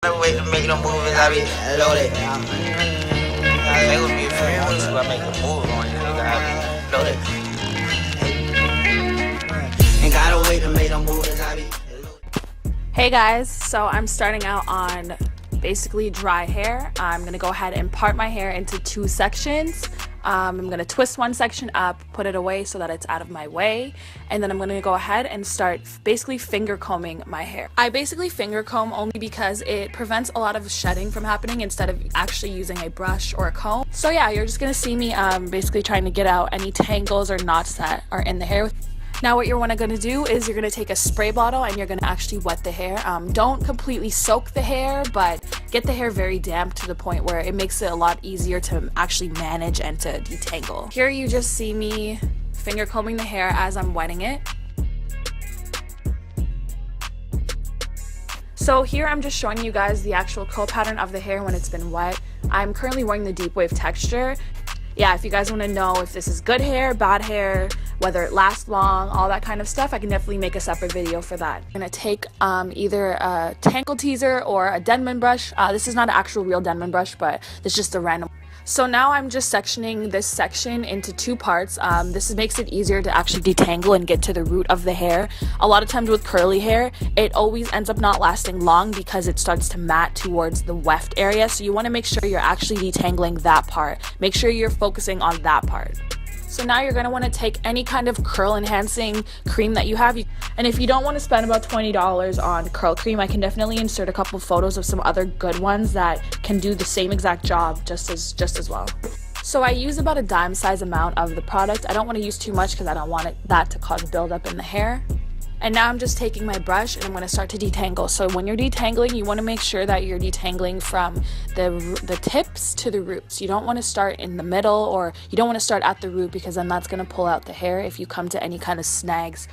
Wait to make no moves, I be loaded. They would be a friend with you, I make a move on you, nigga, I be loaded. Ain't gotta wait to make no moves, I be loaded. Hey guys, so I'm starting out on basically dry hair. I'm gonna go ahead and part my hair into two sections. I'm gonna twist one section up, put it away so that it's out of my way, and then I'm gonna go ahead and start basically finger combing my hair. I basically finger comb only because it prevents a lot of shedding from happening instead of actually using a brush or a comb. So yeah, you're just gonna see me basically trying to get out any tangles or knots that are in the hair. Now what you're going to do is you're going to take a spray bottle and you're going to actually wet the hair. Don't completely soak the hair, but get the hair very damp to the point where it makes it a lot easier to actually manage and to detangle. Here you just see me finger combing the hair as I'm wetting it. So here I'm just showing you guys the actual curl pattern of the hair when it's been wet. I'm currently wearing the deep wave texture. Yeah, if you guys want to know if this is good hair, bad hair, whether it lasts long, all that kind of stuff, I can definitely make a separate video for that. I'm gonna take either a Tangle Teaser or a Denman brush. This is not an actual real Denman brush, but it's just a random. So now I'm just sectioning this section into two parts. This makes it easier to actually detangle and get to the root of the hair. A lot of times with curly hair, it always ends up not lasting long because it starts to mat towards the weft area. So you want to make sure you're actually detangling that part. Make sure you're focusing on that part. So now you're going to want to take any kind of curl enhancing cream that you have. And if you don't want to spend about $20 on curl cream, I can definitely insert a couple photos of some other good ones that can do the same exact job just as well. So I use about a dime size amount of the product. I don't want to use too much because I don't want that to cause buildup in the hair. And now I'm just taking my brush and I'm going to start to detangle. So when you're detangling, you want to make sure that you're detangling from the tips to the roots. You don't want to start in the middle, or you don't want to start at the root because then that's going to pull out the hair if you come to any kind of snags.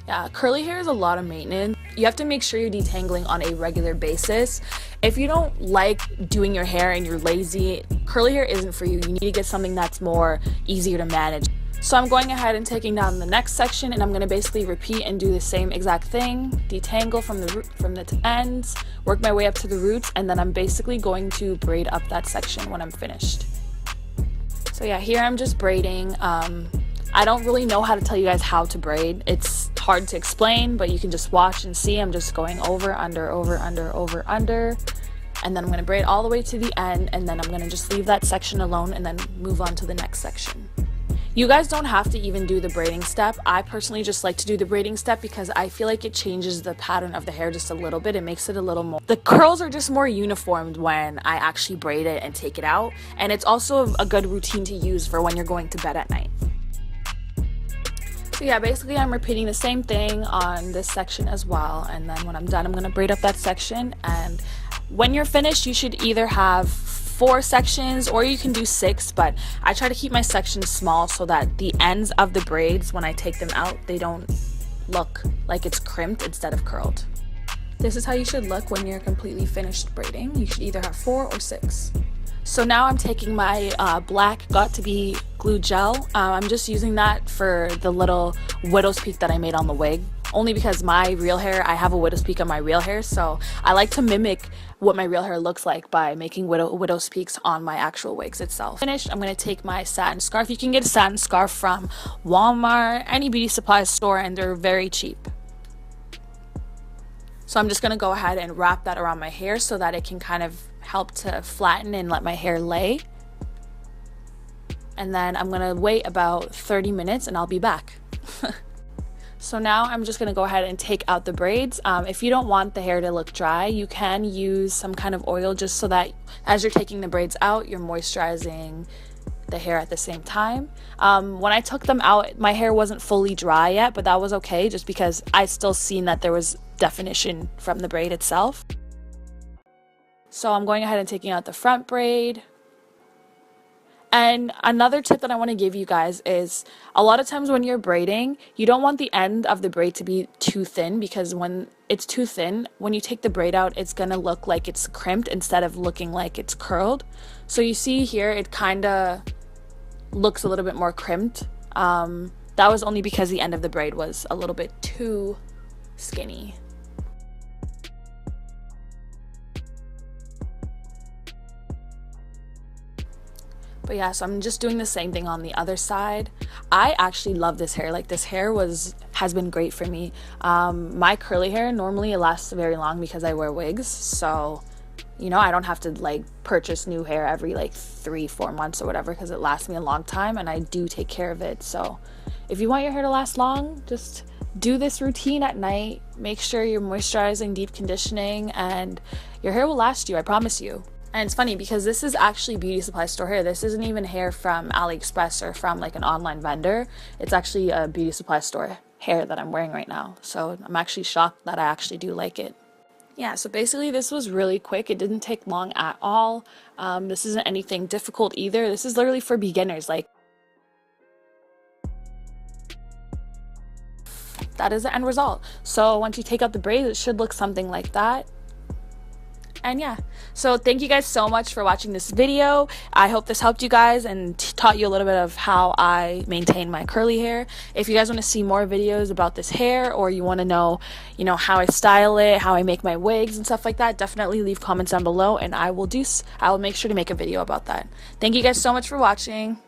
Yeah, curly hair is a lot of maintenance. You have to make sure you're detangling on a regular basis. If you don't like doing your hair and you're lazy, curly hair isn't for you. You need to get something that's more easier to manage. So I'm going ahead and taking down the next section, and I'm going to basically repeat and do the same exact thing. Detangle from the ends, work my way up to the roots, and then I'm basically going to braid up that section when I'm finished. So yeah, here I'm just braiding. I don't really know how to tell you guys how to braid. It's hard to explain, but you can just watch and see. I'm just going over, under, over, under, over, under. And then I'm going to braid all the way to the end, and then I'm going to just leave that section alone and then move on to the next section. You guys don't have to even do the braiding step. I personally just like to do the braiding step because I feel like it changes the pattern of the hair just a little bit. It makes it a little more, the curls are just more uniformed when I actually braid it and take it out. And it's also a good routine to use for when you're going to bed at night. So yeah, basically I'm repeating the same thing on this section as well. And then when I'm done, I'm going to braid up that section. And when you're finished, you should either have 4 sections or you can do 6, but I try to keep my sections small so that the ends of the braids, when I take them out, they don't look like it's crimped instead of curled. This is how you should look when you're completely finished braiding. You should either have 4 or 6. So now I'm taking my black Got2b glue gel. I'm just using that for the little widow's peak that I made on the wig. Only because my real hair, I have a widow's peak on my real hair, so I like to mimic what my real hair looks like by making widow's peaks on my actual wigs itself. Finished, I'm going to take my satin scarf. You can get a satin scarf from Walmart, any beauty supply store, and they're very cheap. So I'm just going to go ahead and wrap that around my hair so that it can kind of help to flatten and let my hair lay. And then I'm going to wait about 30 minutes and I'll be back. So now I'm just going to go ahead and take out the braids. If you don't want the hair to look dry, you can use some kind of oil just so that as you're taking the braids out, you're moisturizing the hair at the same time. When I took them out, my hair wasn't fully dry yet, but that was okay just because I still seen that there was definition from the braid itself. So I'm going ahead and taking out the front braid. And another tip that I want to give you guys is a lot of times when you're braiding, you don't want the end of the braid to be too thin, because when it's too thin, when you take the braid out, it's going to look like it's crimped instead of looking like it's curled. So you see here, it kind of looks a little bit more crimped. That was only because the end of the braid was a little bit too skinny. But yeah, so I'm just doing the same thing on the other side. I actually love this hair. Like, this hair has been great for me. My curly hair, normally it lasts very long because I wear wigs. So, you know, I don't have to like purchase new hair every like 3-4 months or whatever, because it lasts me a long time and I do take care of it. So if you want your hair to last long, just do this routine at night. Make sure you're moisturizing, deep conditioning, and your hair will last you, I promise you. And it's funny because this is actually beauty supply store hair. This isn't even hair from AliExpress or from like an online vendor. It's actually a beauty supply store hair that I'm wearing right now. So I'm actually shocked that I actually do like it. Yeah, so basically this was really quick. It didn't take long at all. This isn't anything difficult either. This is literally for beginners. Like, that is the end result. So once you take out the braids, it should look something like that. And yeah, so thank you guys so much for watching this video. I hope this helped you guys and taught you a little bit of how I maintain my curly hair. If you guys want to see more videos about this hair, or you want to know, you know, how I style it, how I make my wigs and stuff like that, definitely leave comments down below and I will make sure to make a video about that. Thank you guys so much for watching.